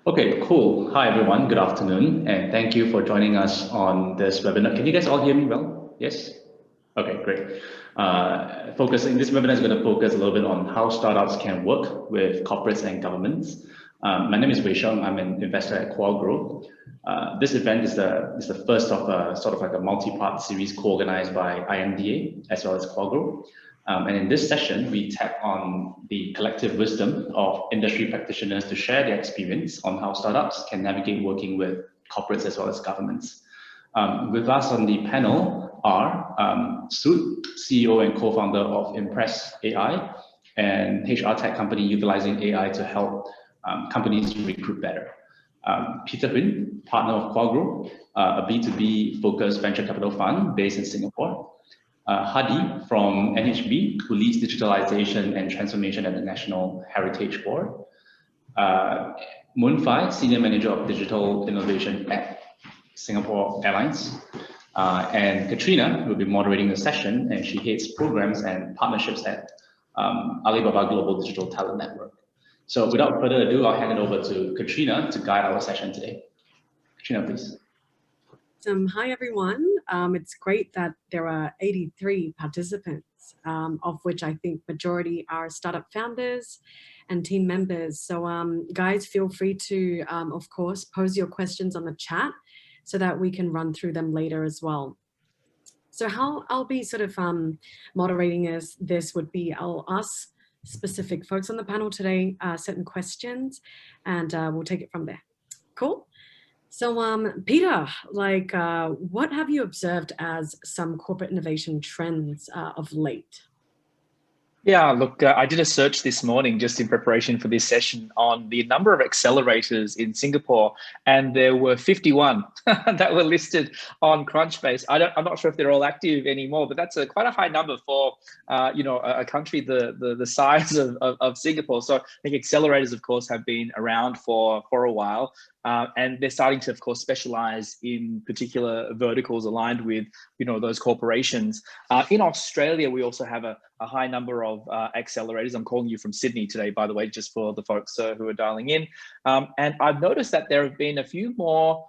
Okay, cool. Hi, everyone. Good afternoon, and thank you for joining us on this webinar. Can you guys all hear me well? Yes? Okay, great. Focusing this webinar is going to focus a little bit on how startups can work with corporates and governments. My name is Wei Sheng. I'm an investor at Qualgro. This event is the first of a sort of like a multi-part series co-organized by IMDA as well as Qualgro. And in this session, we tap on the collective wisdom of industry practitioners to share their experience on how startups can navigate working with corporates as well as governments. With us on the panel are Sud, CEO and co-founder of Impress AI, and HR tech company utilizing AI to help companies recruit better. Peter Huynh, partner of Qualgro, a B2B focused venture capital fund based in Singapore. Hadi from NHB, who leads digitalization and transformation at the National Heritage Board. Moon Fai, Senior Manager of Digital Innovation at Singapore Airlines. And Katrina will be moderating the session, and she heads programs and partnerships at Alibaba Global Digital Talent Network. So without further ado, I'll hand it over to Katrina to guide our session today. Katrina, please. Hi, everyone. It's great that there are 83 participants, of which I think majority are startup founders and team members. So guys, feel free to, of course, pose your questions on the chat so that we can run through them later as well. So how I'll be sort of moderating this would be I'll ask specific folks on the panel today certain questions, and we'll take it from there. Cool. So Peter, like what have you observed as some corporate innovation trends of late? Yeah, look, I did a search this morning just in preparation for this session on the number of accelerators in Singapore, and there were 51 that were listed on Crunchbase. I'm not sure if they're all active anymore, but that's quite a high number for a country the size of Singapore. So I think accelerators, of course, have been around for a while. And they're starting to, of course, specialize in particular verticals aligned with, those corporations. In Australia, we also have a high number of accelerators. I'm calling you from Sydney today, by the way, just for the folks who are dialing in. And I've noticed that there have been a few more,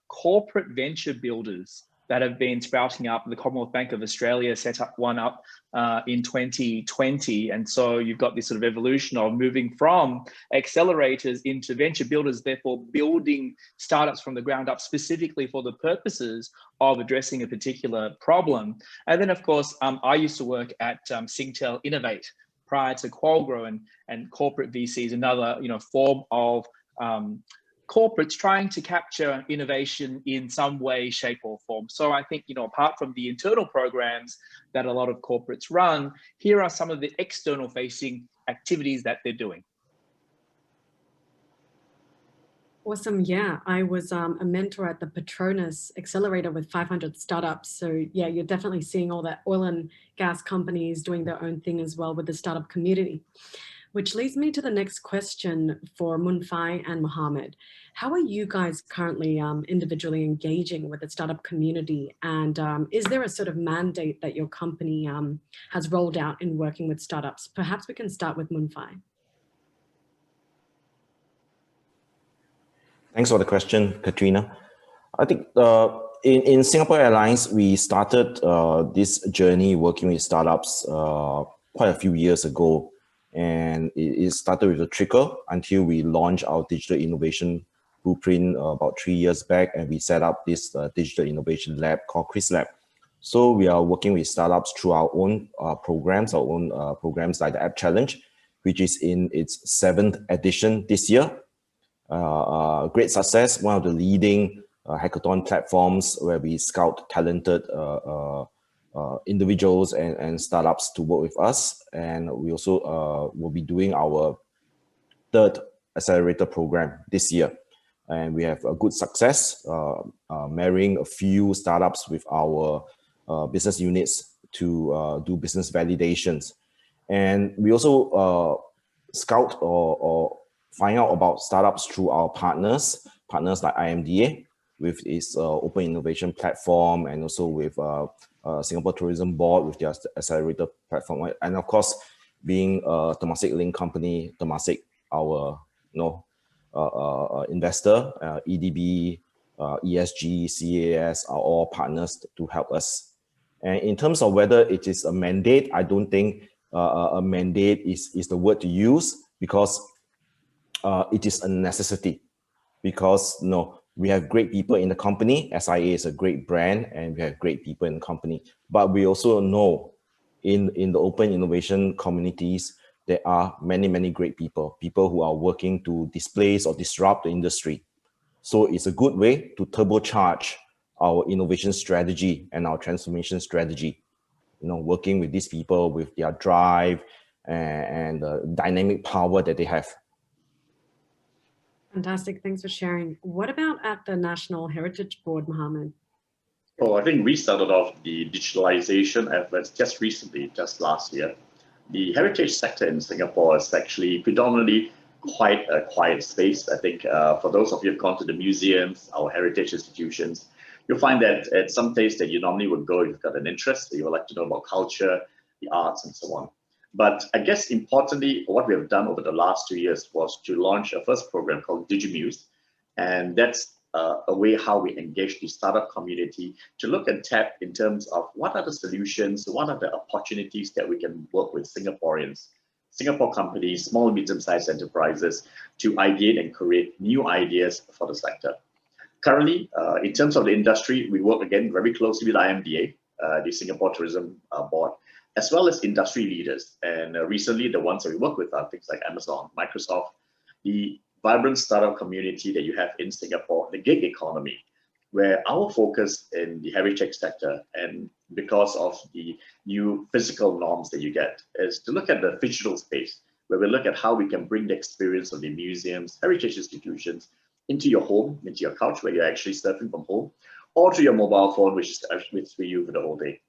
corporate venture builders that have been sprouting up. The Commonwealth Bank of Australia set one up in 2020. And so you've got this sort of evolution of moving from accelerators into venture builders, therefore building startups from the ground up specifically for the purposes of addressing a particular problem. And then, of course, I used to work at Singtel Innovate prior to Qualgro, and corporate VCs, another form of corporates trying to capture innovation in some way, shape, or form. So I think, apart from the internal programs that a lot of corporates run, here are some of the external facing activities that they're doing. Awesome. Yeah, I was a mentor at the Petronas Accelerator with 500 startups. So yeah, you're definitely seeing all that oil and gas companies doing their own thing as well with the startup community. Which leads me to the next question for Munfai and Mohammed. How are you guys currently individually engaging with the startup community? And is there a sort of mandate that your company has rolled out in working with startups? Perhaps we can start with Munfai. Thanks for the question, Katrina. I think in Singapore Airlines, we started this journey working with startups quite a few years ago. And it started with a trickle until we launched our digital innovation blueprint about 3 years back, and we set up this digital innovation lab called Chris Lab. So we are working with startups through our own programs like the App Challenge, which is in its 7th edition this year. Great success, one of the leading hackathon platforms where we scout talented individuals and startups to work with us. And we also will be doing our 3rd accelerator program this year. And we have a good success marrying a few startups with our business units to do business validations. And we also scout or find out about startups through our partners like IMDA with its open innovation platform, and also with Singapore Tourism Board with their accelerator platform. And of course, being a Temasek Link company, Temasek, our investor, EDB, ESG, CAS are all partners to help us. And in terms of whether it is a mandate, I don't think a mandate is the word to use, because it is a necessity. Because we have great people in the company. SIA is a great brand, and we have great people in the company. But we also know in the open innovation communities, there are many, many great people who are working to displace or disrupt the industry. So it's a good way to turbocharge our innovation strategy and our transformation strategy. Working with these people with their drive and the dynamic power that they have. Fantastic. Thanks for sharing. What about at the National Heritage Board, Mohammed? Oh, I think we started off the digitalization efforts just recently, just last year. The heritage sector in Singapore is actually predominantly quite a quiet space. I think for those of you who've gone to the museums, our heritage institutions, you'll find that at some place that you normally would go if you've got an interest, you would like to know about culture, the arts, and so on. But I guess importantly, what we have done over the last 2 years was to launch a first program called DigiMuse. And that's a way how we engage the startup community to look and tap in terms of what are the solutions, what are the opportunities that we can work with Singaporeans, Singapore companies, small and medium-sized enterprises to ideate and create new ideas for the sector. Currently, in terms of the industry, we work again very closely with IMDA, the Singapore Tourism Board, as well as industry leaders. And recently, the ones that we work with are things like Amazon, Microsoft, the vibrant startup community that you have in Singapore, the gig economy, where our focus in the heritage sector, and because of the new physical norms that you get, is to look at the digital space, where we look at how we can bring the experience of the museums, heritage institutions into your home, into your couch, where you're actually surfing from home, or to your mobile phone, which is with you for the whole day.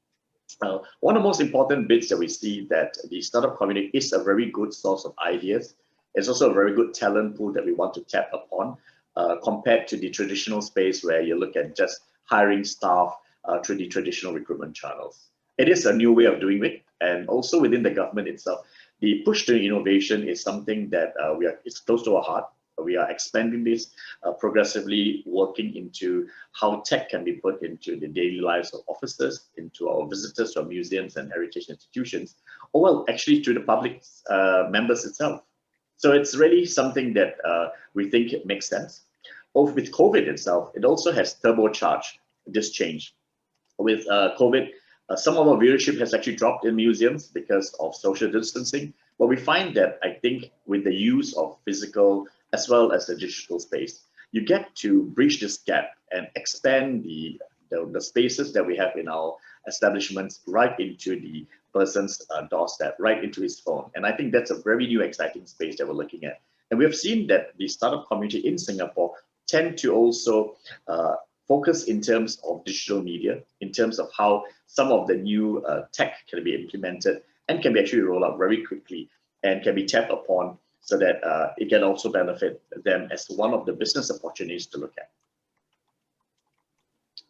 One of the most important bits that we see that the startup community is a very good source of ideas. It's also a very good talent pool that we want to tap upon, compared to the traditional space where you look at just hiring staff through the traditional recruitment channels. It is a new way of doing it, and also within the government itself, the push to innovation is something that it's close to our heart. We are expanding this, progressively working into how tech can be put into the daily lives of officers, into our visitors from museums and heritage institutions, or well, actually to the public members itself. So it's really something that we think it makes sense. With COVID itself, it also has turbocharged this change. With COVID, some of our viewership has actually dropped in museums because of social distancing. But we find that I think with the use of physical as well as the digital space, you get to bridge this gap and expand the spaces that we have in our establishments right into the person's doorstep, right into his phone. And I think that's a very new, exciting space that we're looking at. And we have seen that the startup community in Singapore tend to also focus in terms of digital media, in terms of how some of the new tech can be implemented and can be actually rolled out very quickly and can be tapped upon so that it can also benefit them as one of the business opportunities to look at.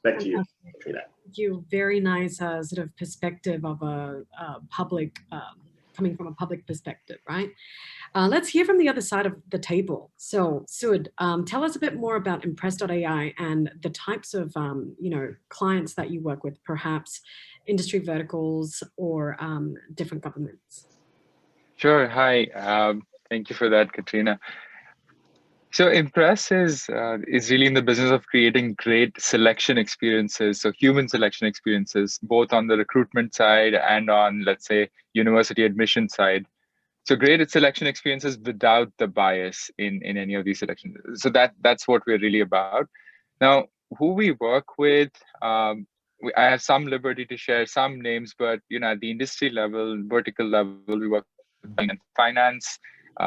Back to you, Katrina. Thank you. Very nice sort of perspective of a public, coming from a public perspective, right? Let's hear from the other side of the table. So, Sud, tell us a bit more about Impress.ai and the types of clients that you work with, perhaps industry verticals or different governments. Sure. Hi. Thank you for that, Katrina. So Impress is really in the business of creating great selection experiences, so human selection experiences, both on the recruitment side and on, let's say, university admission side. So great selection experiences without the bias in any of these selections. So that's what we're really about. Now, who we work with, I have some liberty to share some names, but at the industry level, vertical level, we work with finance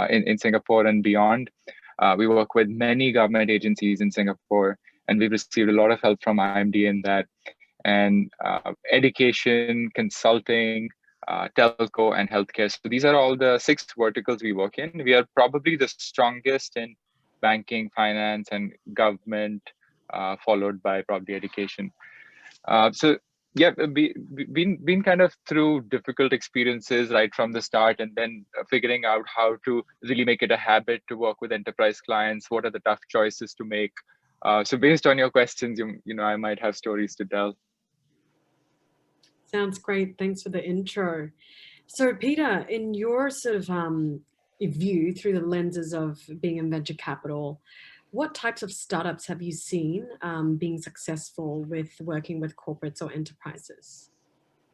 in Singapore and beyond. We work with many government agencies in Singapore, and we've received a lot of help from IMDA in that. And education, consulting, telco, and healthcare. So these are all the 6 verticals we work in. We are probably the strongest in banking, finance, and government, followed by probably education. So yeah, been kind of through difficult experiences right from the start, and then figuring out how to really make it a habit to work with enterprise clients. What are the tough choices to make? So based on your questions, you know, I might have stories to tell. Sounds great. Thanks for the intro. So Peter, in your sort of view through the lenses of being in venture capital, what types of startups have you seen being successful with working with corporates or enterprises?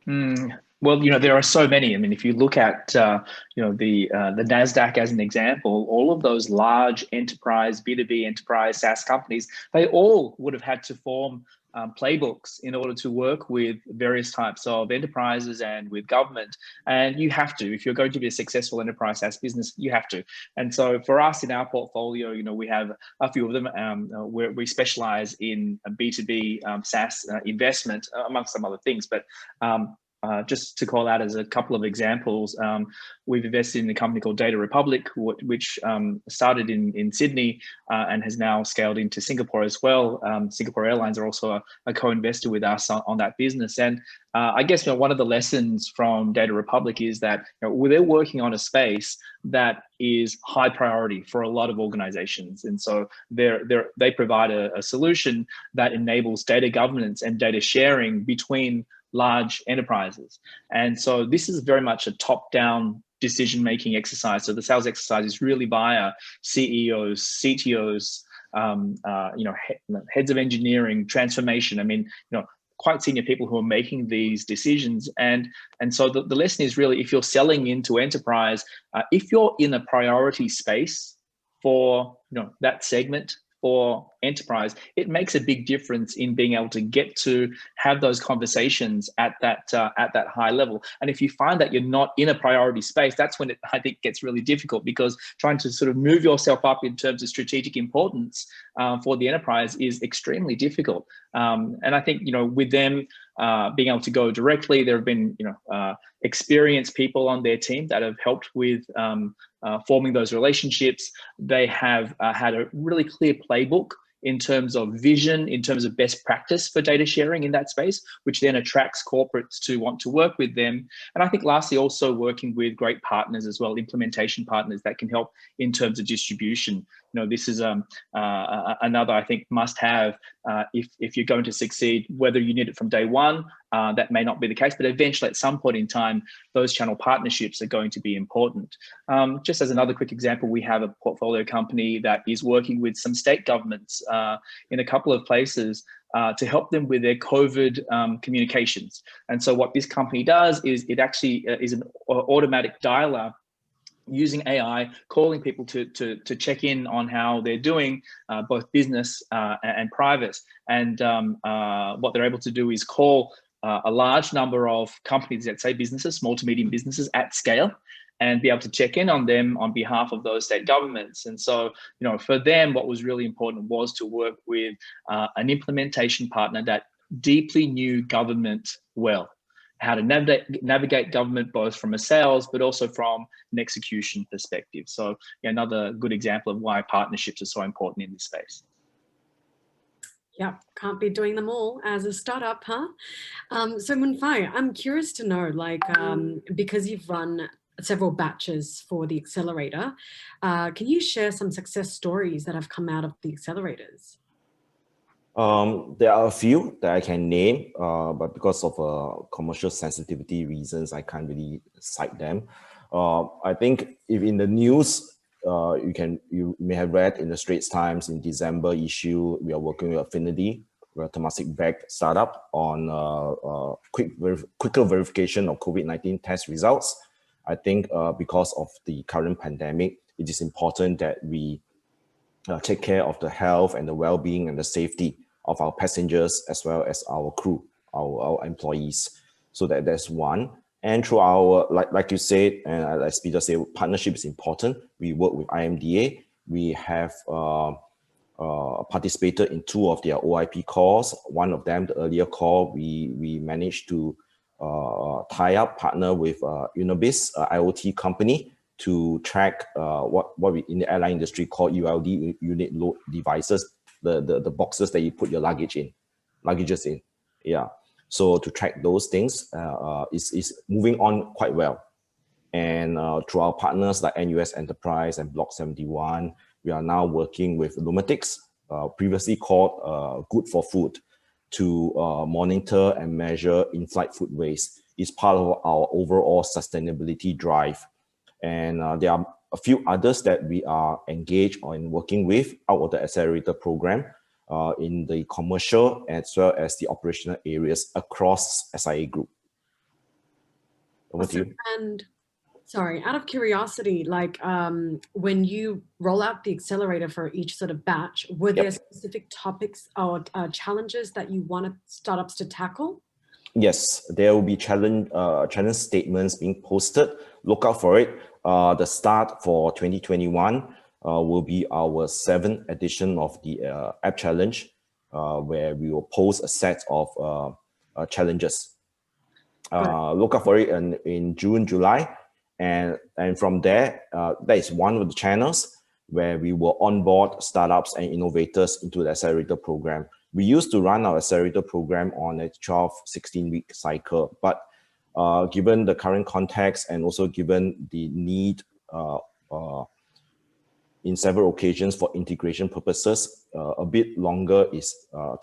Well, you know, there are so many. I mean, if you look at, you know, the NASDAQ as an example, all of those large enterprise, B2B enterprise SaaS companies, they all would have had to form playbooks in order to work with various types of enterprises and with government. And you have to, if you're going to be a successful enterprise SaaS business, you have to. And so for us in our portfolio, you know, we have a few of them where we specialize in B2B SaaS investment, amongst some other things. But just to call out as a couple of examples, we've invested in a company called Data Republic, which started in Sydney and has now scaled into Singapore as well. Singapore Airlines are also a co-investor with us on that business. And I guess, you know, one of the lessons from Data Republic is that, you know, they're working on a space that is high priority for a lot of organizations. And so they provide a solution that enables data governance and data sharing between large enterprises. And so this is very much a top-down decision-making exercise. So the sales exercise is really via CEOs, CTOs, you know, heads of engineering, transformation. I mean, you know, quite senior people who are making these decisions. And so the lesson is really, if you're selling into enterprise, if you're in a priority space for, you know, that segment for enterprise, it makes a big difference in being able to get to have those conversations at that high level. And if you find that you're not in a priority space, that's when it, I think, gets really difficult, because trying to sort of move yourself up in terms of strategic importance for the enterprise is extremely difficult. And I think, you know, with them being able to go directly, there have been, you know, experienced people on their team that have helped with forming those relationships. They have had a really clear playbook in terms of vision, in terms of best practice for data sharing in that space, which then attracts corporates to want to work with them. And I think lastly, also working with great partners as well, implementation partners that can help in terms of distribution. You know, this is another, I think, must have if you're going to succeed, whether you need it from day one, that may not be the case, but eventually at some point in time, those channel partnerships are going to be important. Just as another quick example, we have a portfolio company that is working with some state governments in a couple of places to help them with their COVID communications. And so what this company does is it actually is an automatic dialer using AI, calling people to check in on how they're doing, both business and private. And what they're able to do is call a large number of companies, let's say businesses, small to medium businesses at scale, and be able to check in on them on behalf of those state governments. And so, you know, for them, what was really important was to work with an implementation partner that deeply knew government well, how to navigate government, both from a sales, but also from an execution perspective. So yeah, another good example of why partnerships are so important in this space. Yeah, can't be doing them all as a startup, huh? So Munfai, I'm curious to know, like, because you've run several batches for the accelerator, can you share some success stories that have come out of the accelerators? There are a few that I can name, but because of commercial sensitivity reasons, I can't really cite them. I think if in the news, you may have read in the Straits Times in December issue, we are working with Affinity, a Temasek-backed startup on quicker verification of COVID-19 test results. I think because of the current pandemic, it is important that we take care of the health and the well-being and the safety of our passengers as well as our crew, our employees. So that's one. And through our, like you said, and as Peter said, partnership is important. We work with IMDA. We have participated in 2 of their OIP calls. One of them, the earlier call, we managed to tie up, partner with Unibis, IoT company, to track what we in the airline industry call ULD, unit load devices, the boxes that you put your luggages in. Yeah. So to track those things is moving on quite well. And through our partners like NUS Enterprise and Block 71, we are now working with Lumatics, previously called Good for Food, to monitor and measure in-flight food waste. It's part of our overall sustainability drive. And there are a few others that we are engaged on working with out of the accelerator program in the commercial as well as the operational areas across SIA Group. Over to you. And sorry, out of curiosity, like when you roll out the accelerator for each sort of batch, were there specific topics or challenges that you wanted startups to tackle? Yes, there will be challenge statements being posted. Look out for it. The start for 2021 will be our 7th edition of the App Challenge, where we will post a set of challenges. Look out for it in June, July. And from there, that is one of the channels where we will onboard startups and innovators into the accelerator program. We used to run our accelerator program on a 12, 16-week cycle, but given the current context and also given the need in several occasions for integration purposes, a bit longer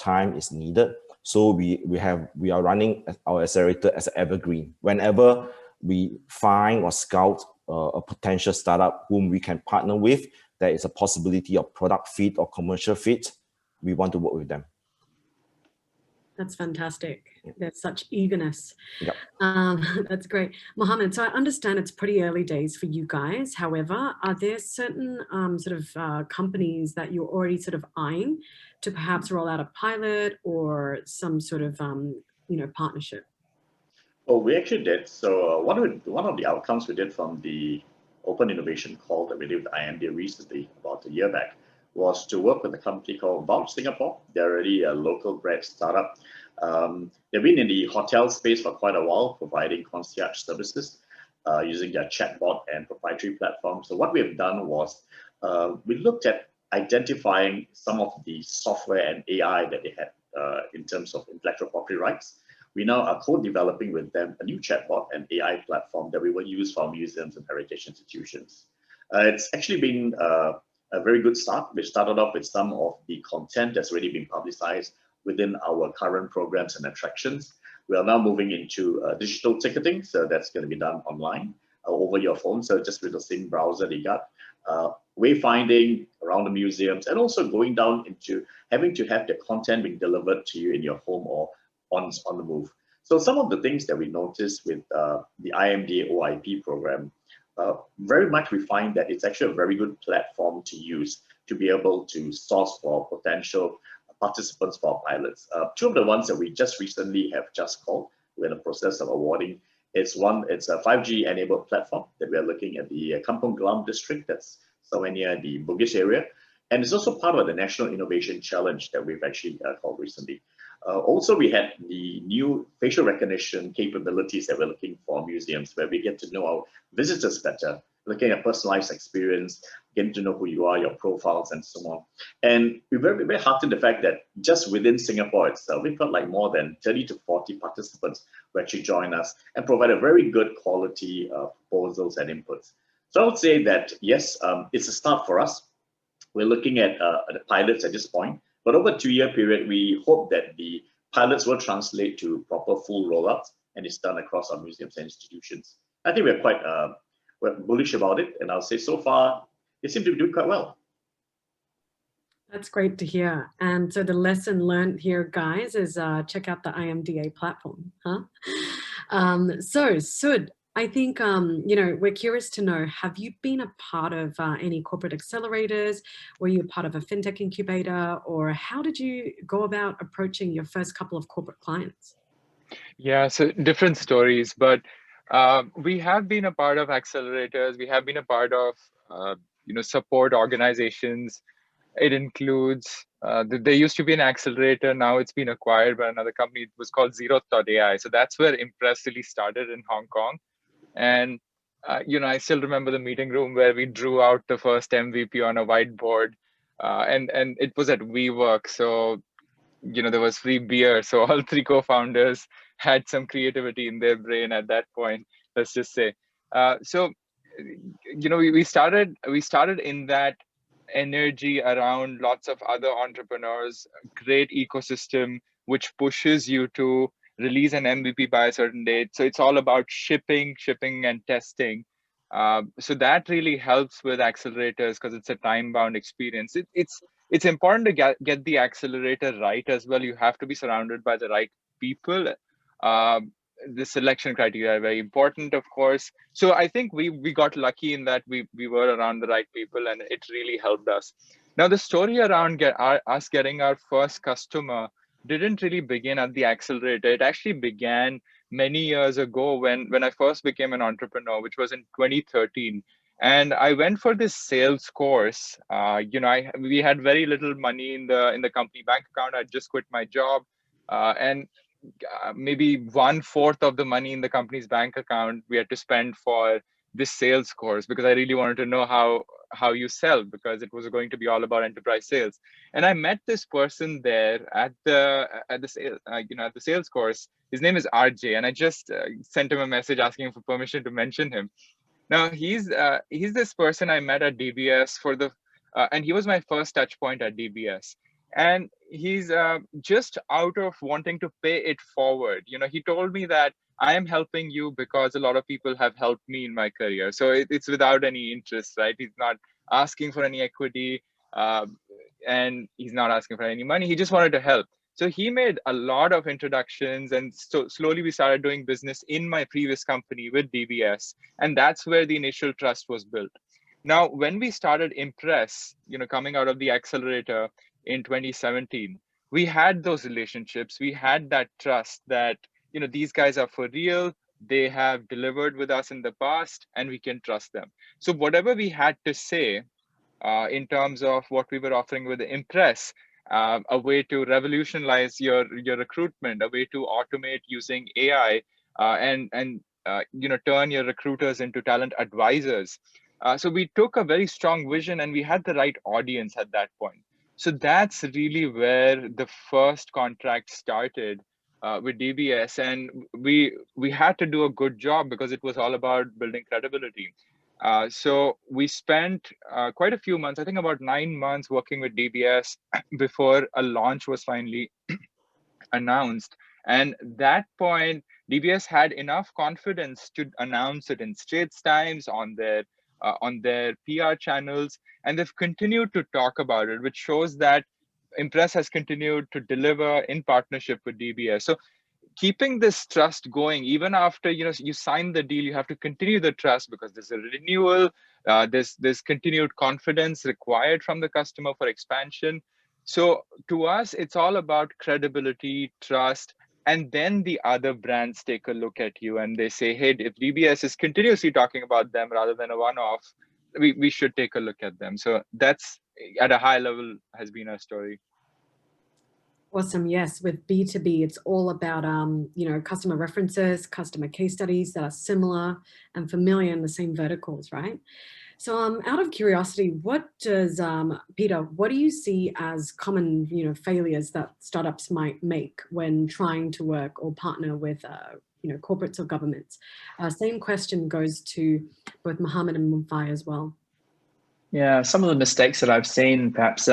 time is needed. So we are running our accelerator as an evergreen. Whenever we find or scout a potential startup whom we can partner with, there is a possibility of product fit or commercial fit, we want to work with them. That's fantastic. There's such eagerness. Yep. That's great. Mohammed, so I understand it's pretty early days for you guys. However, are there certain companies that you're already sort of eyeing to perhaps roll out a pilot or some sort of partnership? Well, we actually did. So one of the outcomes we did from the open innovation call that we did with IMDA recently, about a year back, was to work with a company called Vouch Singapore. They're already a local bred startup. They've been in the hotel space for quite a while, providing concierge services using their chatbot and proprietary platform. So what we have done was we looked at identifying some of the software and AI that they had in terms of intellectual property rights. We now are co-developing with them a new chatbot and AI platform that we will use for museums and heritage institutions. It's actually been a very good start. We started off with some of the content that's already been publicized within our current programs and attractions. We are now moving into digital ticketing, so that's going to be done online over your phone, so just with the same browser they got. Wayfinding around the museums, and also going down into having to have the content being delivered to you in your home or on the move. So some of the things that we noticed with the IMDA OIP program, very much we find that it's actually a very good platform to use to be able to source for potential participants for pilots. Two of the ones that we just recently have just called, we're in the process of awarding. It's a 5G enabled platform that we're looking at the Kampong Glam district, that's somewhere near the Bugis area. And it's also part of the National Innovation Challenge that we've actually called recently. Also, we had the new facial recognition capabilities that we're looking for museums, where we get to know our visitors better, looking at personalized experience, getting to know who you are, your profiles, and so on. And we're very, very heartened the fact that just within Singapore itself, we've got like more than 30 to 40 participants who actually join us and provide a very good quality proposals and inputs. So I would say that, yes, it's a start for us. We're looking at the pilots at this point. But over a 2-year period, we hope that the pilots will translate to proper full rollouts, and it's done across our museums and institutions. I think we're quite we're bullish about it, and I'll say so far, they seem to be doing quite well. That's great to hear. And so the lesson learned here, guys, is check out the IMDA platform. So, Sud, I think, we're curious to know, have you been a part of any corporate accelerators? Were you a part of a fintech incubator? Or how did you go about approaching your first couple of corporate clients? Yeah, so different stories, but we have been a part of accelerators. We have been a part of, support organizations. It includes, there used to be an accelerator. Now it's been acquired by another company. It was called Zero.ai. So that's where Impress really started in Hong Kong. And, I still remember the meeting room where we drew out the first MVP on a whiteboard, and it was at WeWork. So, there was free beer. So all 3 co-founders had some creativity in their brain at that point, let's just say. So, we started in that energy around lots of other entrepreneurs, great ecosystem, which pushes you to release an MVP by a certain date. So it's all about shipping and testing. So that really helps with accelerators because it's a time-bound experience. It's important to get the accelerator right as well. You have to be surrounded by the right people. The selection criteria are very important, of course. So I think we got lucky in that we were around the right people, and it really helped us. Now the story around us getting our first customer didn't really begin at the accelerator. It actually began many years ago when I first became an entrepreneur, which was in 2013. And I went for this sales course. We had very little money in the company bank account. I just quit my job, and maybe 1/4 of the money in the company's bank account we had to spend for this sales course, because I really wanted to know how you sell, because it was going to be all about enterprise sales. And I met this person there at the sales course. His name is RJ, and I just sent him a message asking him for permission to mention him. Now he's this person I met at DBS and he was my first touch point at DBS. And he's just out of wanting to pay it forward. He told me that I am helping you because a lot of people have helped me in my career. So it's without any interest, right? He's not asking for any equity, and he's not asking for any money. He just wanted to help. So he made a lot of introductions, and so slowly we started doing business in my previous company with DBS. And that's where the initial trust was built. Now, when we started Impress, coming out of the accelerator in 2017, we had those relationships. We had that trust that, these guys are for real. They have delivered with us in the past, and we can trust them. So whatever we had to say in terms of what we were offering with Impress, a way to revolutionize your recruitment, a way to automate using AI, and turn your recruiters into talent advisors. So we took a very strong vision, and we had the right audience at that point. So that's really where the first contract started with DBS, and we had to do a good job because it was all about building credibility. So we spent quite a few months, I think about 9 months, working with DBS before a launch was finally announced. And that point, DBS had enough confidence to announce it in Straits Times, on their PR channels, and they've continued to talk about it, which shows that Impress has continued to deliver in partnership with DBS. So keeping this trust going, even after you sign the deal, you have to continue the trust because there's a renewal, there's continued confidence required from the customer for expansion. So to us, it's all about credibility, trust, and then the other brands take a look at you and they say, hey, if DBS is continuously talking about them rather than a one-off, we should take a look at them. So that's, at a high level, has been our story. Awesome. Yes, with B2B, it's all about customer references, customer case studies that are similar and familiar in the same verticals, right? So out of curiosity, what does Peter, what do you see as common failures that startups might make when trying to work or partner with corporates or governments? Same question goes to both Mohammed and Mumfai as well. Yeah, some of the mistakes that I've seen, perhaps,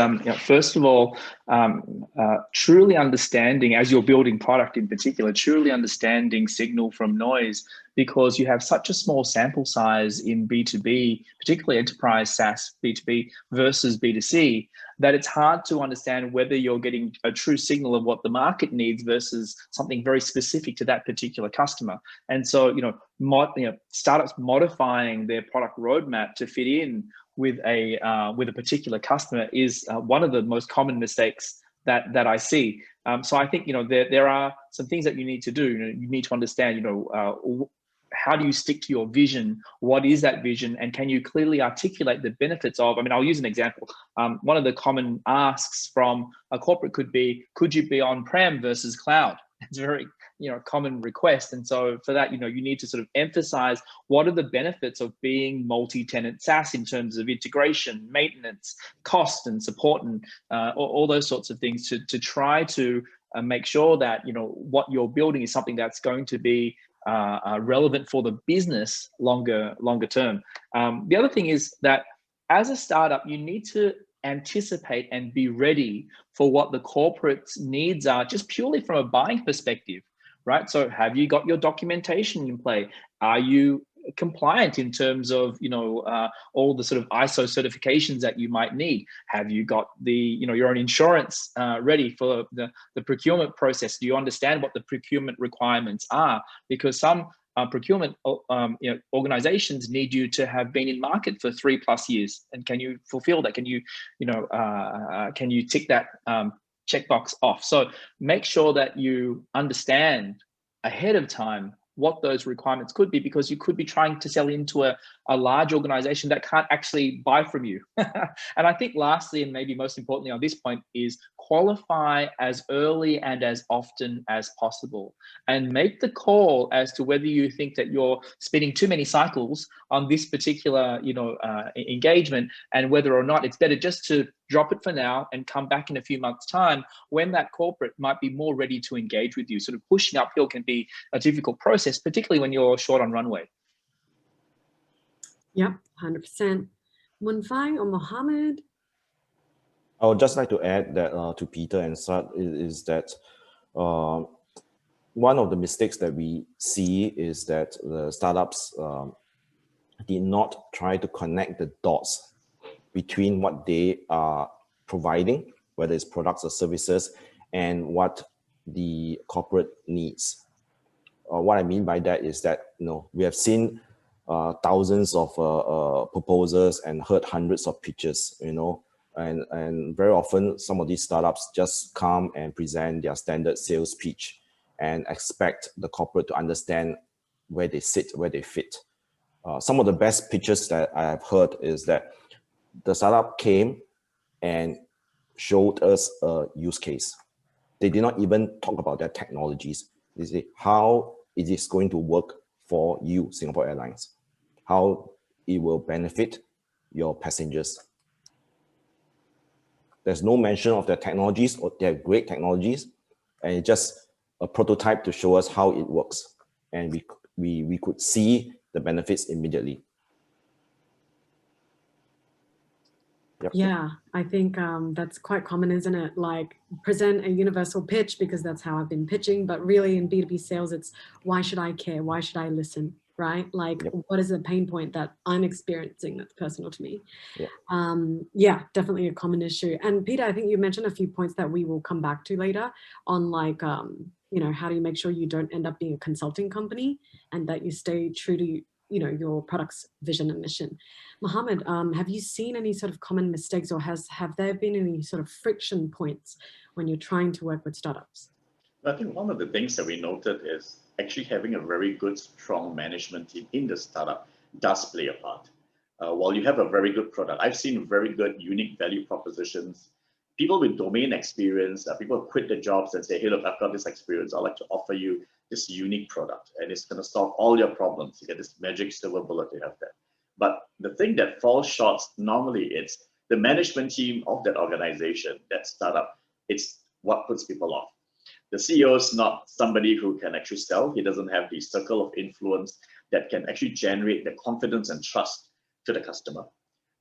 first of all, truly understanding, as you're building product in particular, truly understanding signal from noise, because you have such a small sample size in B2B, particularly enterprise SaaS B2B versus B2C, that it's hard to understand whether you're getting a true signal of what the market needs versus something very specific to that particular customer. And so, startups modifying their product roadmap to fit in with a particular customer is one of the most common mistakes that I see. So I think there are some things that you need to do. You need to understand how do you stick to your vision? What is that vision? And can you clearly articulate the benefits of, I'll use an example. One of the common asks from a corporate could be, could you be on-prem versus cloud? It's a very common request. And so for that, you need to sort of emphasize what are the benefits of being multi-tenant SaaS in terms of integration, maintenance, cost and support, and all those sorts of things to try to make sure that what you're building is something that's going to be relevant for the business longer term. The other thing is that as a startup, you need to anticipate and be ready for what the corporate's needs are, just purely from a buying perspective, right? So have you got your documentation in play? Are you compliant in terms of all the sort of ISO certifications that you might need? Have you got the your own insurance ready for the procurement process? Do you understand what the procurement requirements are? Because some procurement organizations need you to have been in market for 3+ years, and can you fulfill that? Can you can you tick that checkbox off? So make sure that you understand ahead of time what those requirements could be, because you could be trying to sell into a large organization that can't actually buy from you. And I think lastly, and maybe most importantly on this point, is qualify as early and as often as possible, and make the call as to whether you think that you're spinning too many cycles on this particular engagement, and whether or not it's better just to drop it for now and come back in a few months' time when that corporate might be more ready to engage with you. Sort of pushing uphill can be a difficult process, particularly when you're short on runway. Yep, 100%. Munfai or Mohammed? I would just like to add that to Peter and Sat is that one of the mistakes that we see is that the startups did not try to connect the dots between what they are providing, whether it's products or services, and what the corporate needs. What I mean by that is that we have seen thousands of proposals and heard hundreds of pitches, and very often some of these startups just come and present their standard sales pitch and expect the corporate to understand where they sit, where they fit. Some of the best pitches that I have heard is that the startup came and showed us a use case. They did not even talk about their technologies. They say how it is going to work for you, Singapore Airlines, how it will benefit your passengers. There's no mention of their technologies, or they have great technologies, and it's just a prototype to show us how it works. And we could see the benefits immediately. Yep. Yeah, I think that's quite common, isn't it? Like, present a universal pitch, because that's how I've been pitching. But really in B2B sales, it's why should I care? Why should I listen? Right? Like, yep. What is the pain point that I'm experiencing that's personal to me? Yeah. Yeah, definitely a common issue. And Peter, I think you mentioned a few points that we will come back to later on, like, how do you make sure you don't end up being a consulting company and that you stay true to your product's vision and mission. Mohammed, have you seen any sort of common mistakes, or have there been any sort of friction points when you're trying to work with startups? I think one of the things that we noted is actually having a very good, strong management team in the startup does play a part. While you have a very good product, I've seen very good, unique value propositions. People with domain experience, people quit their jobs and say, hey, look, I've got this experience. I'd like to offer you this unique product, and it's going to solve all your problems. You get this magic silver bullet to have that. But the thing that falls short normally, it's the management team of that organization, that startup. It's what puts people off. The CEO is not somebody who can actually sell. He doesn't have the circle of influence that can actually generate the confidence and trust to the customer.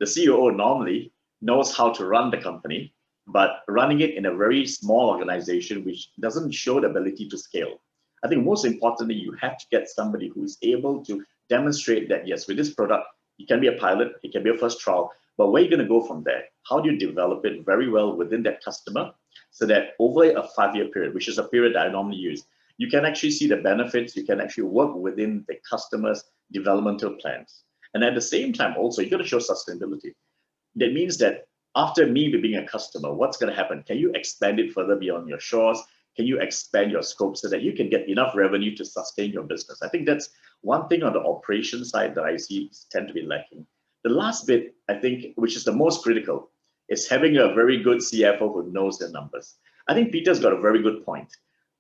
The CEO normally knows how to run the company, but running it in a very small organization which doesn't show the ability to scale. I think most importantly, you have to get somebody who is able to demonstrate that, yes, with this product, it can be a pilot, it can be a first trial, but where are you going to go from there? How do you develop it very well within that customer so that over a 5-year period, which is a period that I normally use, you can actually see the benefits, you can actually work within the customer's developmental plans. And at the same time, also, you've got to show sustainability. That means that after me being a customer, what's going to happen? Can you expand it further beyond your shores? Can you expand your scope so that you can get enough revenue to sustain your business? I think that's one thing on the operation side that I see tend to be lacking. The last bit, I think, which is the most critical, is having a very good CFO who knows their numbers. I think Peter's got a very good point.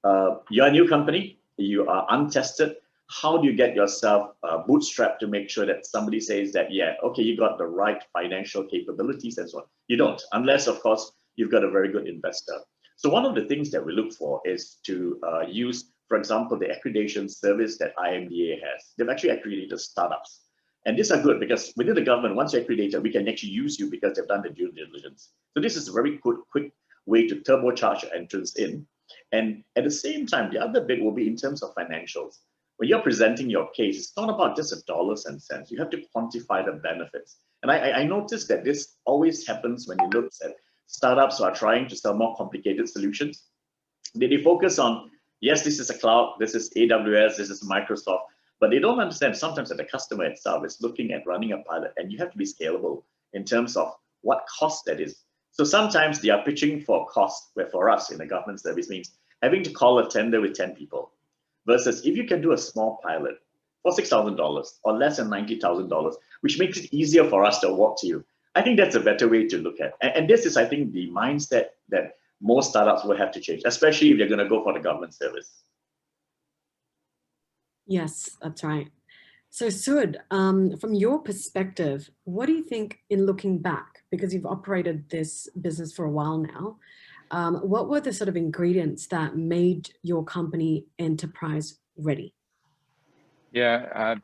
You're a new company, you are untested. How do you get yourself bootstrapped to make sure that somebody says that, yeah, okay, you got the right financial capabilities and so on? You don't, unless, of course, you've got a very good investor. So one of the things that we look for is to use, for example, the accreditation service that IMDA has. They've actually accredited startups. And these are good because within the government, once you're accredited, we can actually use you because they've done the due diligence. So this is a very good, quick way to turbocharge your entrance in. And at the same time, the other bit will be in terms of financials. When you're presenting your case, it's not about just the dollars and cents. You have to quantify the benefits. And I noticed that this always happens when you look at startups who are trying to sell more complicated solutions. They focus on, yes, this is a cloud, this is AWS, this is Microsoft, but they don't understand sometimes that the customer itself is looking at running a pilot, and you have to be scalable in terms of what cost that is. So sometimes they are pitching for cost, where for us in the government service means having to call a tender with 10 people, versus if you can do a small pilot for $6,000 or less than $90,000, which makes it easier for us to award to you. I think that's a better way to look at. And this is, I think, the mindset that most startups will have to change, especially if they're going to go for the government service. Yes, that's right. So Sud, from your perspective, what do you think in looking back, because you've operated this business for a while now, what were the sort of ingredients that made your company enterprise ready? Yeah,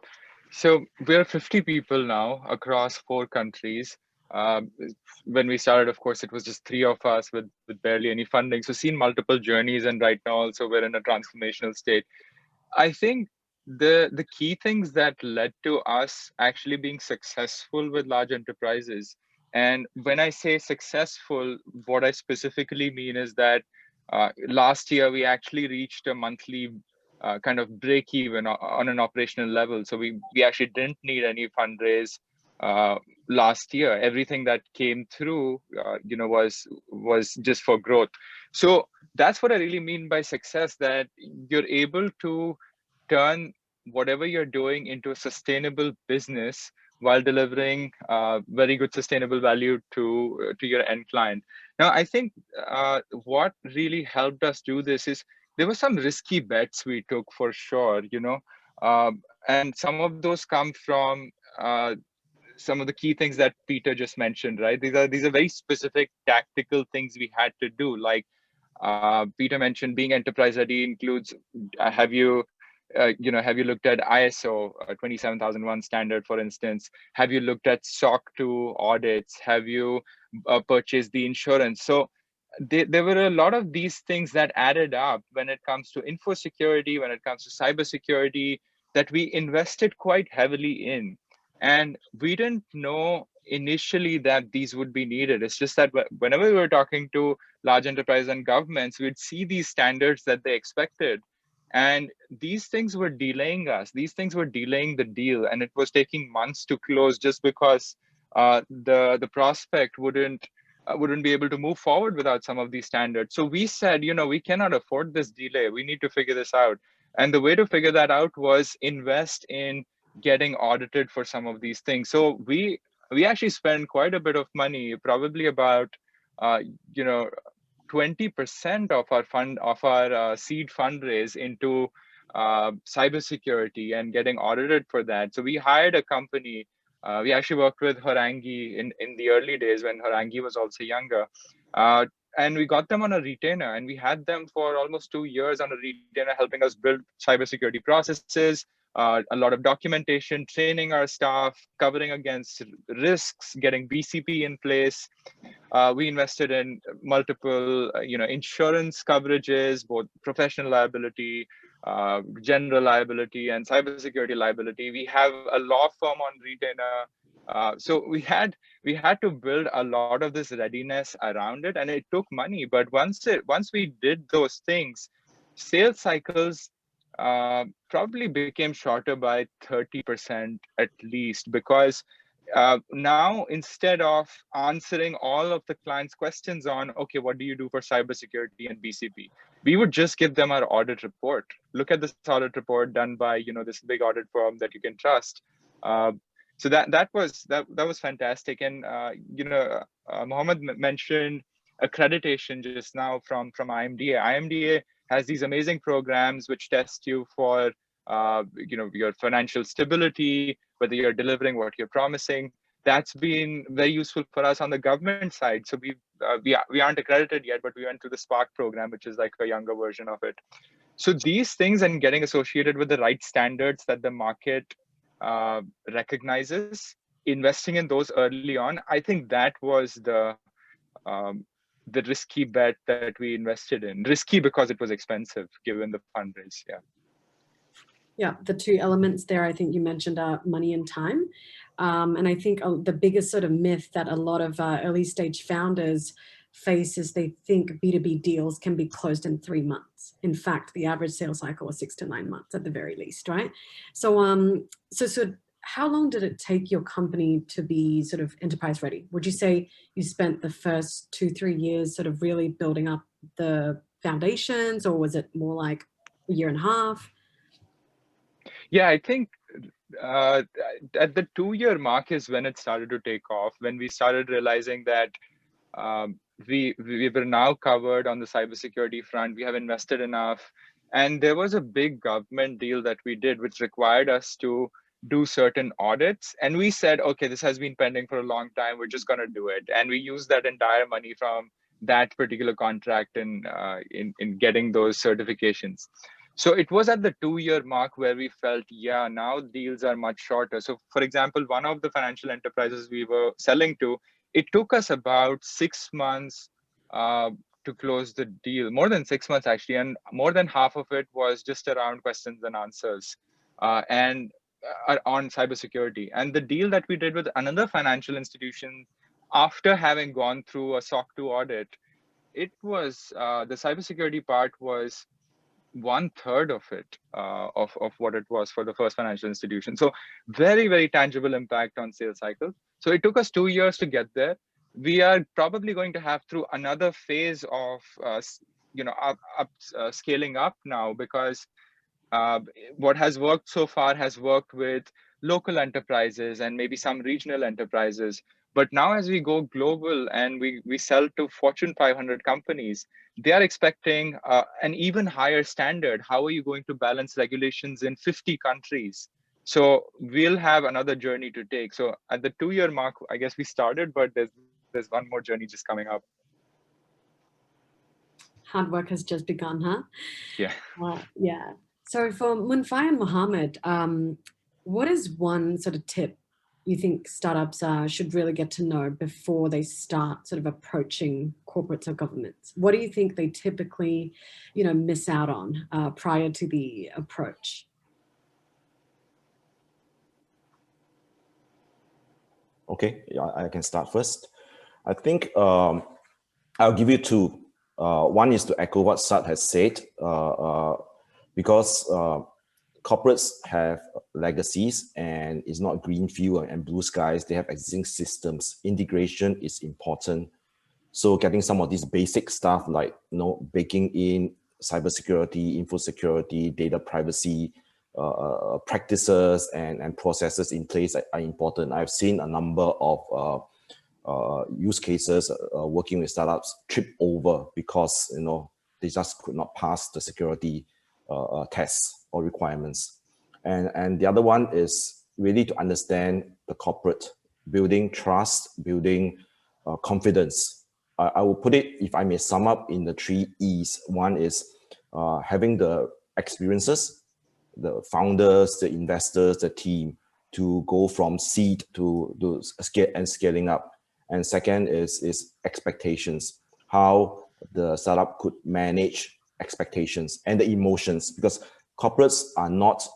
so we're 50 people now across 4 countries. When we started, of course, it was just 3 of us with barely any funding. So seen multiple journeys, and right now also we're in a transformational state. I think the key things that led to us actually being successful with large enterprises, and when I say successful, what I specifically mean is that last year we actually reached a monthly kind of break even on an operational level. So we actually didn't need any fundraise last year. Everything that came through, was just for growth. So that's what I really mean by success, that you're able to turn whatever you're doing into a sustainable business while delivering very good sustainable value to your end client. Now, I think what really helped us do this is there were some risky bets we took for sure, and some of those come from some of the key things that Peter just mentioned, right? These are very specific tactical things we had to do. Like Peter mentioned, being enterprise ready includes have you looked at ISO 27001 standard, for instance? Have you looked at SOC 2 audits? Have you purchased the insurance? So there were a lot of these things that added up when it comes to info security, when it comes to cybersecurity, that we invested quite heavily in. And we didn't know initially that these would be needed. It's just that whenever we were talking to large enterprises and governments, we'd see these standards that they expected. And these things were delaying us. These things were delaying the deal. And it was taking months to close just because the prospect wouldn't be able to move forward without some of these standards. So we said, we cannot afford this delay. We need to figure this out. And the way to figure that out was invest in getting audited for some of these things. So we actually spend quite a bit of money, probably about 20% of our seed fundraise into cybersecurity and getting audited for that. So we hired a company. We actually worked with Harangi in the early days when Harangi was also younger. And we got them on a retainer, and we had them for almost 2 years on a retainer, helping us build cybersecurity processes, a lot of documentation, training our staff, covering against risks, getting BCP in place. We invested in multiple, insurance coverages, both professional liability, general liability, and cybersecurity liability. We have a law firm on retainer. So we had to build a lot of this readiness around it, and it took money. But once we did those things, sales cycles probably became shorter by 30% at least, because now instead of answering all of the client's questions on, okay, what do you do for cybersecurity and BCP, we would just give them our audit report. Look at this audit report done by this big audit firm that you can trust. So that was fantastic. And Mohammed mentioned accreditation just now from IMDA. IMDA has these amazing programs which test you for, your financial stability, whether you're delivering what you're promising. that's been very useful for us on the government side. So we aren't accredited yet, but we went through the Spark program, which is like a younger version of it. So these things and getting associated with the right standards that the market recognizes, investing in those early on, I think that was the risky bet that we invested in. Risky because it was expensive, given the fundraise. Yeah. Yeah, the two elements there I think you mentioned are money and time. And I think the biggest sort of myth that a lot of early stage founders face is they think B2B deals can be closed in 3 months. In fact, the average sales cycle was 6 to 9 months at the very least, right? So, so how long did it take your company to be sort of enterprise ready? Would you say you spent the first 2-3 years sort of really building up the foundations, or was it more like a year and a half? Yeah, I think at the 2-year mark is when it started to take off, when we started realizing that we were now covered on the cybersecurity front. We have invested enough. And there was a big government deal that we did, which required us to do certain audits. And we said, okay, this has been pending for a long time. We're just going to do it. And we used that entire money from that particular contract in getting those certifications. So it was at the 2-year mark where we felt, yeah, now deals are much shorter. So for example, one of the financial enterprises we were selling to, it took us about 6 months to close the deal, more than 6 months actually, and more than half of it was just around questions and answers and on cybersecurity. And the deal that we did with another financial institution, after having gone through a SOC 2 audit, it was the cybersecurity part was 1/3 of it, of what it was for the first financial institution. So very, very tangible impact on sales cycle. So it took us 2 years to get there. We are probably going to have through another phase of, scaling up now, because what has worked so far has worked with local enterprises and maybe some regional enterprises. But now as we go global and we sell to Fortune 500 companies, they are expecting an even higher standard. How are you going to balance regulations in 50 countries? So we'll have another journey to take. So at the 2-year mark, I guess we started, but there's one more journey just coming up. Hard work has just begun, huh? Yeah. Yeah. So for Munfai and Mohammed, what is one sort of tip you think startups should really get to know before they start sort of approaching corporates or governments? What do you think they typically, miss out on prior to the approach? Okay, I can start first. I think I'll give you two. One is to echo what Sat has said, because corporates have legacies and it's not greenfield and blue skies. They have existing systems. Integration is important. So getting some of these basic stuff like baking in cybersecurity, info security, data privacy practices and processes in place are important. I've seen a number of use cases working with startups trip over because they just could not pass the security tests or requirements. And the other one is really to understand the corporate, building trust, building confidence. I will put it, if I may sum up, in the 3 E's. One is having the experiences, the founders, the investors, the team, to go from seed to scaling up. And second is expectations, how the startup could manage expectations and the emotions, because corporates are not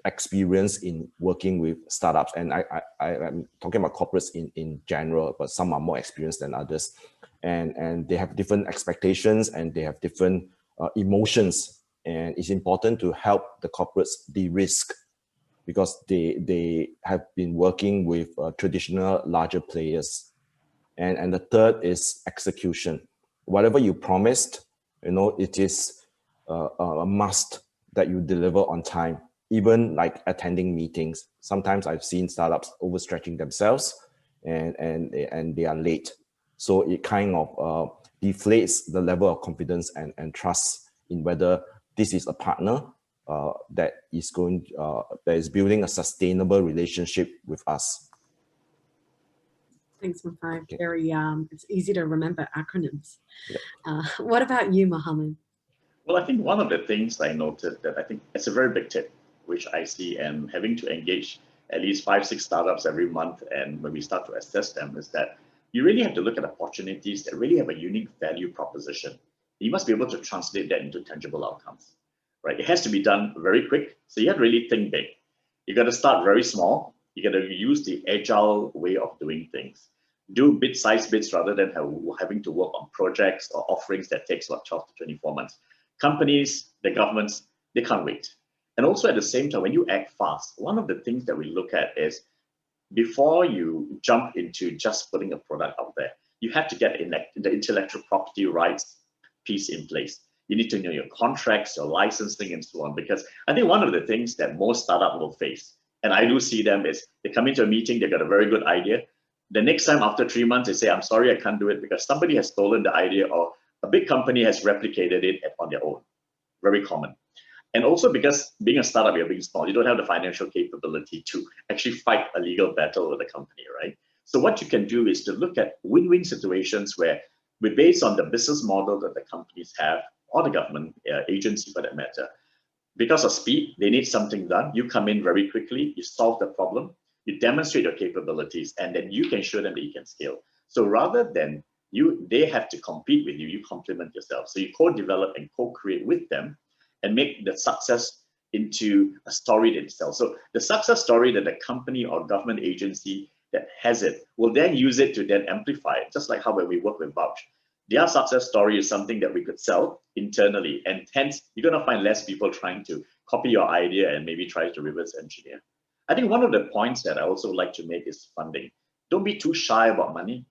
experienced in working with startups. And I'm talking about corporates in general, but some are more experienced than others. And they have different expectations and they have different emotions. And it's important to help the corporates de-risk, because they have been working with traditional larger players. And the third is execution. Whatever you promised, it is a must that you deliver on time, even like attending meetings. Sometimes I've seen startups overstretching themselves and they are late. So it kind of deflates the level of confidence and trust in whether this is a partner that is building a sustainable relationship with us. Thanks, Mafai. Okay. Very, it's easy to remember acronyms. Yeah. What about you, Mohammed? Well, I think one of the things I noted that I think it's a very big tip, which I see, and having to engage at least 5, 6 startups every month, and when we start to assess them, is that you really have to look at opportunities that really have a unique value proposition. You must be able to translate that into tangible outcomes, right? It has to be done very quick, so you have to really think big. You got to start very small. You got to use the agile way of doing things. Do bit-sized bits rather than having to work on projects or offerings that takes about 12 to 24 months. Companies, the governments, they can't wait. And also at the same time, when you act fast, one of the things that we look at is before you jump into just putting a product out there, you have to get the intellectual property rights piece in place. You need to know your contracts, your licensing, and so on. Because I think one of the things that most startups will face, and I do see them, is they come into a meeting, they've got a very good idea. The next time after 3 months, they say, I'm sorry, I can't do it because somebody has stolen the idea or a big company has replicated it on their own. Very common. And also because being a startup, you're being small, you don't have the financial capability to actually fight a legal battle with a company, right? So what you can do is to look at win-win situations where we're based on the business model that the companies have, or the government agency for that matter. Because of speed, they need something done. You come in very quickly, you solve the problem, you demonstrate your capabilities, and then you can show them that you can scale. So rather than they have to compete with you, you complement yourself. So you co-develop and co-create with them and make the success into a story itself. So the success story that the company or government agency that has it will then use it to then amplify it, just like how when we work with Vouch. Their success story is something that we could sell internally, and hence you're going to find less people trying to copy your idea and maybe try to reverse engineer. I think one of the points that I also like to make is funding. Don't be too shy about money.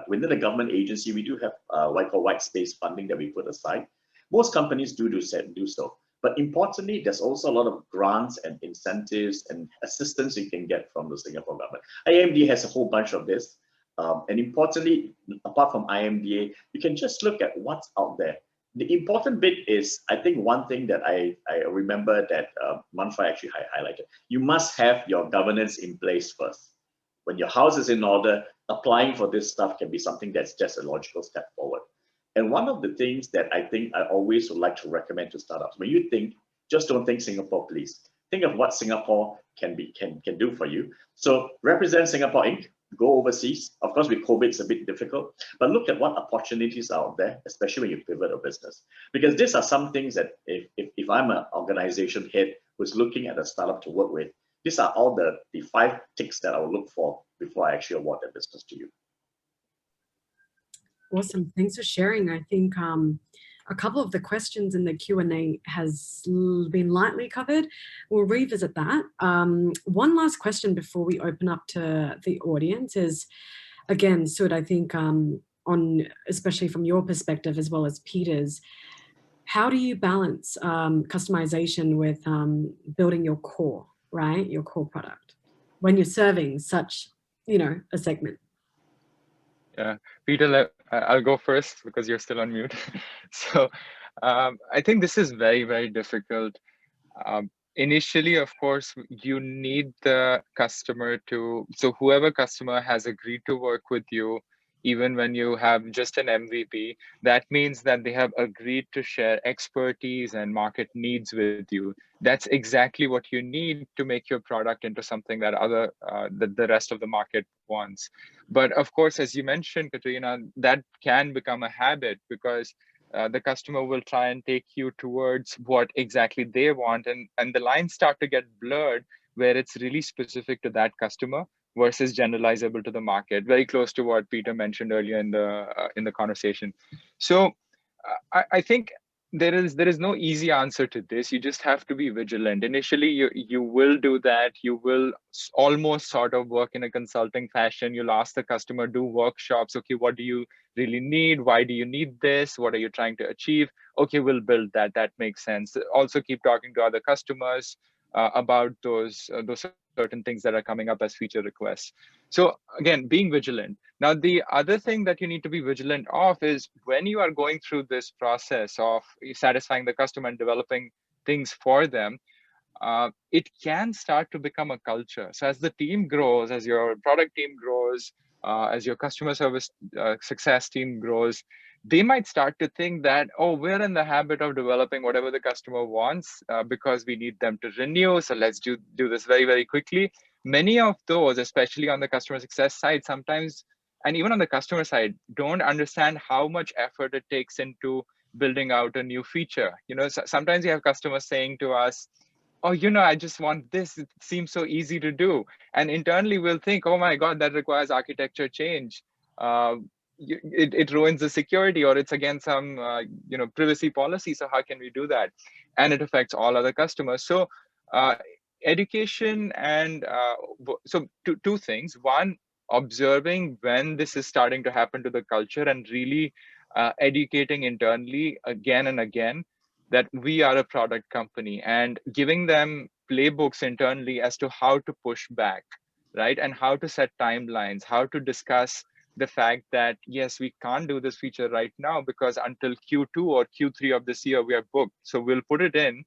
Within the government agency, we do have what I call white space funding that we put aside. Most companies do so. But importantly, there's also a lot of grants and incentives and assistance you can get from the Singapore government. IMDA has a whole bunch of this. And importantly, apart from IMDA, you can just look at what's out there. The important bit is, I think one thing that I remember that Manfai actually highlighted, you must have your governance in place first. When your house is in order, applying for this stuff can be something that's just a logical step forward. And one of the things that I think I always would like to recommend to startups, when you think, just don't think Singapore, please. Think of what Singapore can do for you. So represent Singapore Inc., go overseas. Of course, with COVID, it's a bit difficult, but look at what opportunities are out there, especially when you pivot a business. Because these are some things that if I'm an organization head who's looking at a startup to work with, these are all the 5 ticks that I will look for before I actually award that business to you. Awesome. Thanks for sharing. I think a couple of the questions in the Q&A has been lightly covered. We'll revisit that. One last question before we open up to the audience is, again, Sud, I think on especially from your perspective as well as Peter's, how do you balance customization with building your core, right? Your core product when you're serving such, a segment? Yeah, Peter, I'll go first because you're still on mute. So I think this is very, very difficult. Initially, of course, you need the customer so whoever customer has agreed to work with you, even when you have just an MVP, that means that they have agreed to share expertise and market needs with you. That's exactly what you need to make your product into something that the rest of the market wants. But of course, as you mentioned, Katrina, that can become a habit because the customer will try and take you towards what exactly they want, and the lines start to get blurred where it's really specific to that customer versus generalizable to the market, very close to what Peter mentioned earlier in the conversation. So I think there is no easy answer to this. You just have to be vigilant. Initially, you will do that. You will almost sort of work in a consulting fashion. You'll ask the customer, do workshops. Okay, what do you really need? Why do you need this? What are you trying to achieve? Okay, we'll build that. That makes sense. Also keep talking to other customers about those certain things that are coming up as feature requests. So again, being vigilant. Now, the other thing that you need to be vigilant of is when you are going through this process of satisfying the customer and developing things for them, it can start to become a culture. So as the team grows, as your product team grows, as your customer service success team grows, they might start to think that, oh, we're in the habit of developing whatever the customer wants because we need them to renew. So let's do this very, very quickly. Many of those, especially on the customer success side, sometimes, and even on the customer side, don't understand how much effort it takes into building out a new feature. Sometimes you have customers saying to us, oh, I just want this. It seems so easy to do. And internally we'll think, oh my God, that requires architecture change. It ruins the security, or it's against some privacy policy. So how can we do that? And it affects all other customers. So education and so two things. One, observing when this is starting to happen to the culture and really educating internally again and again that we are a product company, and giving them playbooks internally as to how to push back, right? And how to set timelines, how to discuss the fact that, yes, we can't do this feature right now because until Q2 or Q3 of this year, we are booked. So we'll put it in.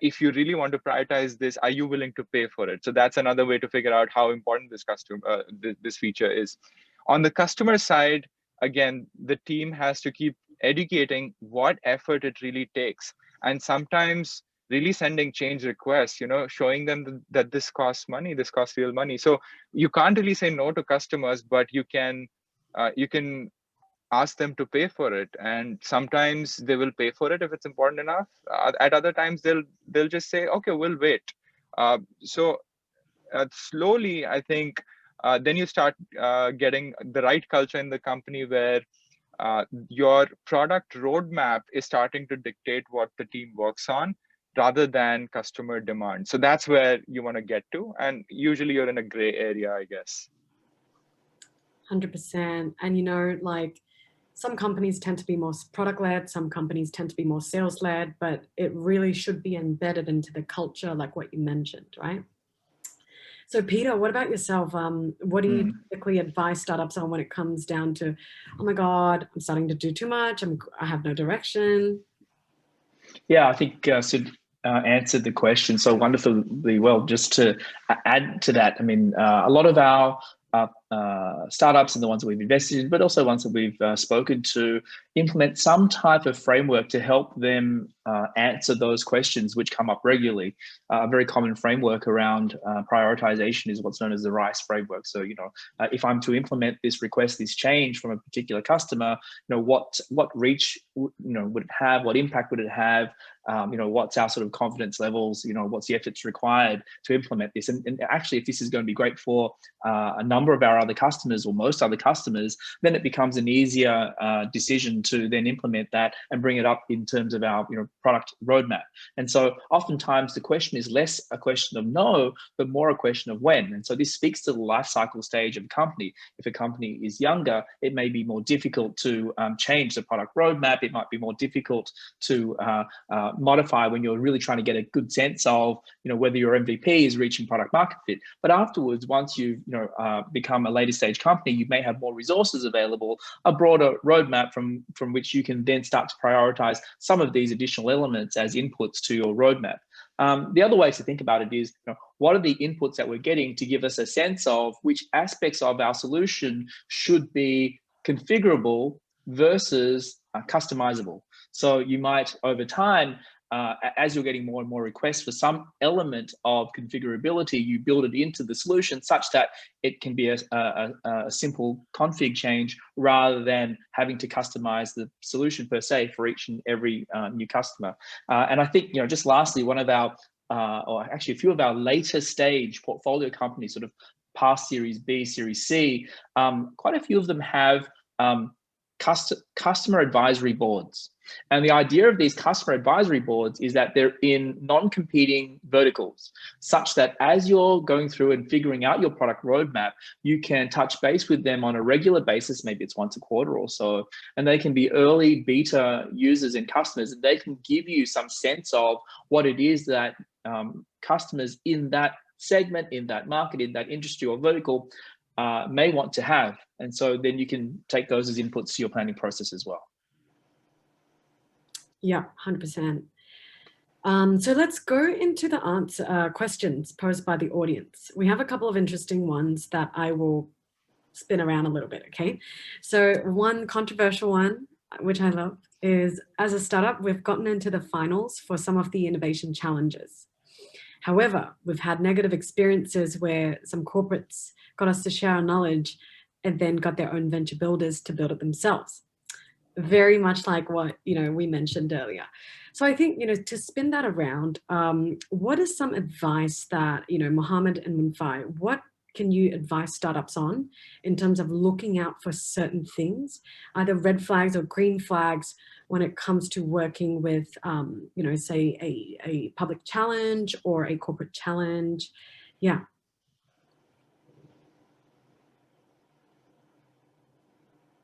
If you really want to prioritize this, are you willing to pay for it? So that's another way to figure out how important this feature is. On the customer side, again, the team has to keep educating what effort it really takes. And sometimes really sending change requests, showing them that this costs money, this costs real money. So you can't really say no to customers, but you can ask them to pay for it. And sometimes they will pay for it if it's important enough. At other times, they'll just say, okay, we'll wait. So slowly, I think, then you start getting the right culture in the company where your product roadmap is starting to dictate what the team works on rather than customer demand. So that's where you want to get to. And usually you're in a gray area, I guess. 100%. And, like some companies tend to be more product-led, some companies tend to be more sales-led, but it really should be embedded into the culture, like what you mentioned, right? So Peter, what about yourself? What do you typically advise startups on when it comes down to, oh my God, I'm starting to do too much, I have no direction? Yeah, I think Sid answered the question so wonderfully well. Just to add to that, I mean, a lot of our startups and the ones that we've invested in, but also ones that we've spoken to, implement some type of framework to help them answer those questions which come up regularly. A very common framework around prioritization is what's known as the RICE framework. So, if I'm to implement this request, this change from a particular customer, what reach, would it have? What impact would it have? What's our sort of confidence levels? What's the efforts required to implement this? And actually, if this is going to be great for a number of our other customers or most other customers, then it becomes an easier decision to then implement that and bring it up in terms of our product roadmap. And so oftentimes the question is less a question of no, but more a question of when. And so this speaks to the life cycle stage of a company. If a company is younger, it may be more difficult to change the product roadmap. It might be more difficult to modify when you're really trying to get a good sense of whether your MVP is reaching product market fit. But afterwards, once you've become a later stage company, you may have more resources available, a broader roadmap from which you can then start to prioritize some of these additional elements as inputs to your roadmap. The other ways to think about it is, what are the inputs that we're getting to give us a sense of which aspects of our solution should be configurable versus customizable. So you might, over time, as you're getting more and more requests for some element of configurability, you build it into the solution such that it can be a simple config change rather than having to customize the solution per se for each and every new customer. And I think, just lastly, one of our, or actually a few of our later stage portfolio companies, sort of past Series B, Series C, quite a few of them have customer advisory boards. And the idea of these customer advisory boards is that they're in non-competing verticals, such that as you're going through and figuring out your product roadmap, you can touch base with them on a regular basis, maybe it's once a quarter or so, and they can be early beta users and customers, and they can give you some sense of what it is that customers in that segment, in that market, in that industry or vertical may want to have. And so then you can take those as inputs to your planning process as well. Yeah, 100%. So let's go into the questions posed by the audience. We have a couple of interesting ones that I will spin around a little bit, okay? So one controversial one, which I love, is as a startup, we've gotten into the finals for some of the innovation challenges. However, we've had negative experiences where some corporates got us to share our knowledge and then got their own venture builders to build it themselves. Very much like what, we mentioned earlier. So I think, to spin that around, what is some advice that, Mohammed and Munfai, what can you advise startups on in terms of looking out for certain things, either red flags or green flags when it comes to working with, say a public challenge or a corporate challenge? Yeah.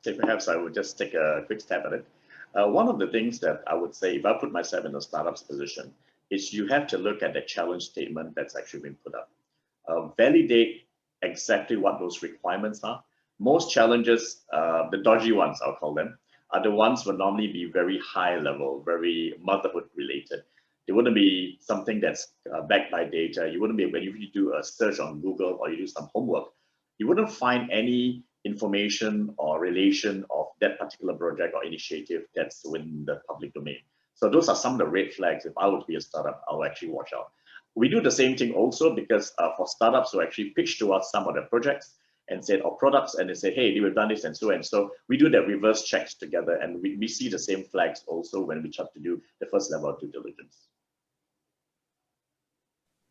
Okay, perhaps I would just take a quick stab at it. One of the things that I would say, if I put myself in a startup's position, is you have to look at the challenge statement that's actually been put up. Validate exactly what those requirements are. Most challenges, the dodgy ones, I'll call them, are the ones will normally be very high level, very motherhood related. It wouldn't be something that's backed by data. You wouldn't be, when you do a search on Google or you do some homework, you wouldn't find any information or relation of that particular project or initiative that's within the public domain. So those are some of the red flags. If I would be a startup, I'll actually watch out. We do the same thing also because for startups who actually pitch to us some of the projects and said, or products, and they say, hey, we've done this and so and so, we do that reverse checks together, and we see the same flags also when we try to do the first level of due diligence.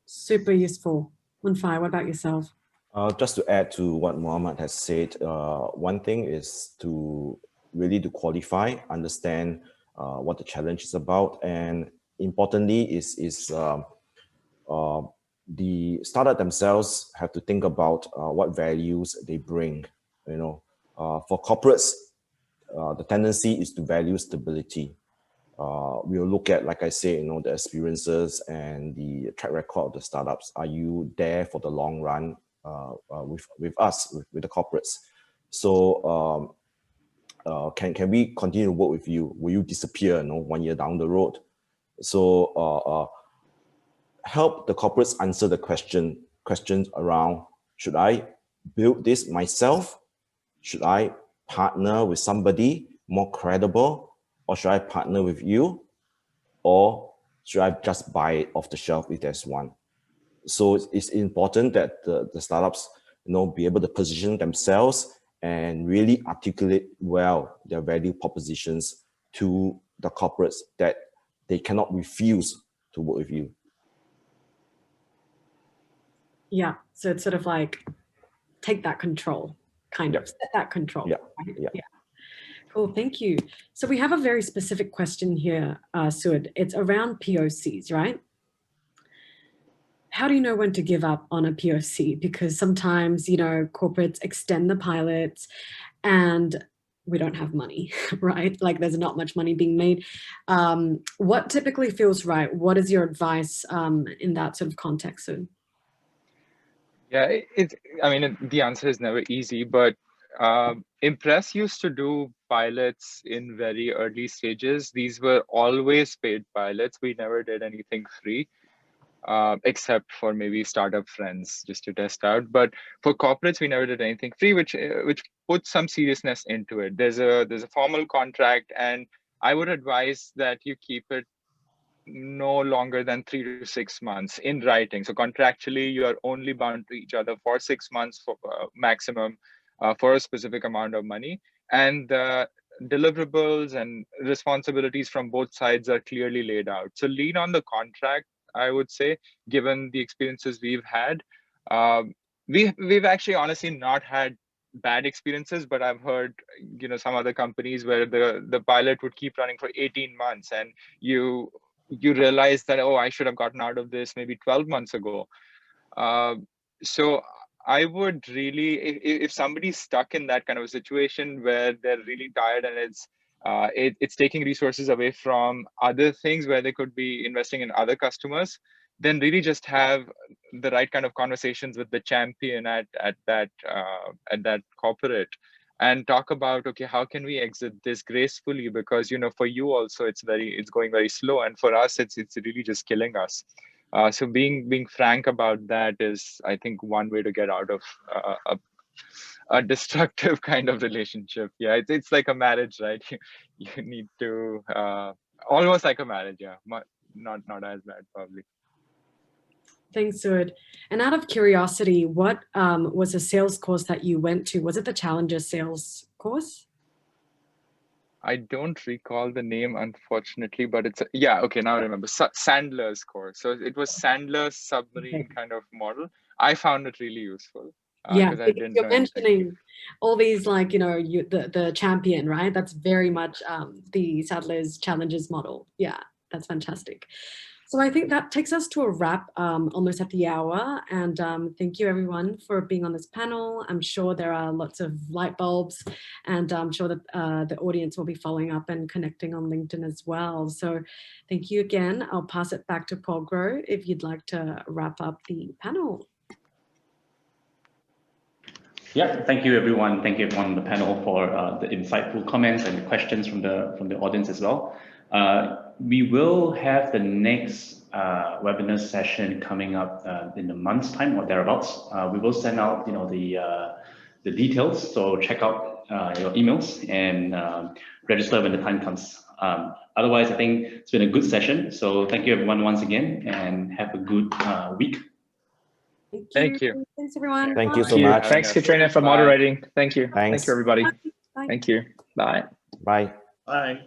Super useful. Munfai, what about yourself? Just to add to what Mohammed has said, one thing is to really to qualify, understand what the challenge is about, and importantly is the startup themselves have to think about what values they bring. For corporates, the tendency is to value stability. We'll look at, like I said, the experiences and the track record of the startups. Are you there for the long run with us, with the corporates? So can we continue to work with you? Will you disappear 1 year down the road? So help the corporates answer the questions around, should I build this myself? Should I partner with somebody more credible? Or should I partner with you? Or should I just buy it off the shelf if there's one? So it's important that the startups be able to position themselves and really articulate well their value propositions to the corporates that they cannot refuse to work with you. Yeah, so it's sort of like take that control, kind of set that control. Yeah. Right? Yeah. Cool, thank you. So we have a very specific question here, Sud. It's around POCs, right? How do you know when to give up on a POC? Because sometimes, corporates extend the pilots and we don't have money, right? Like there's not much money being made. What typically feels right? What is your advice in that sort of context, Sud? Yeah, the answer is never easy, but Impress used to do pilots in very early stages. These were always paid pilots. We never did anything free, except for maybe startup friends just to test out. But for corporates, we never did anything free, which puts some seriousness into it. There's a formal contract, and I would advise that you keep it no longer than 3 to 6 months in writing. So contractually, you are only bound to each other for 6 months for maximum for a specific amount of money. And the deliverables and responsibilities from both sides are clearly laid out. So lean on the contract, I would say, given the experiences we've had. We've actually honestly not had bad experiences, but I've heard some other companies where the pilot would keep running for 18 months and you realize that, oh, I should have gotten out of this maybe 12 months ago. So I would really, if somebody's stuck in that kind of a situation where they're really tired and it's taking resources away from other things where they could be investing in other customers, then really just have the right kind of conversations with the champion at that corporate and talk about, okay, how can we exit this gracefully? Because for you also it's going very slow, and for us it's really just killing us. So being frank about that is, I think, one way to get out of a destructive kind of relationship. Yeah, it's like a marriage, right? You need to almost like a marriage. Yeah, not as bad probably. Thanks, Sud. And out of curiosity, what was a sales course that you went to? Was it the Challenger sales course? I don't recall the name, unfortunately, but it's yeah. Okay, now I remember. Sandler's course. So it was Sandler's submarine kind of model. I found it really useful. Yeah, because I didn't you're know anything. mentioning all these, like, the champion, right? That's very much the Sadler's Challenges model. Yeah, that's fantastic. So I think that takes us to a wrap, almost at the hour. And thank you everyone for being on this panel. I'm sure there are lots of light bulbs, and I'm sure that the audience will be following up and connecting on LinkedIn as well. So thank you again. I'll pass it back to Qualgro if you'd like to wrap up the panel. Yeah, thank you everyone. Thank you everyone on the panel for the insightful comments and the questions from the audience as well. We will have the next webinar session coming up in a month's time or thereabouts. We will send out the details, so check out your emails and register when the time comes. Otherwise, I think it's been a good session. So thank you everyone once again, and have a good week. Thank you. Thanks everyone. Thank you Bye. so much. Thanks, Katrina, for moderating. Thank you. Thanks. Thank you, everybody. Bye. Thank you. Bye. Bye. Bye.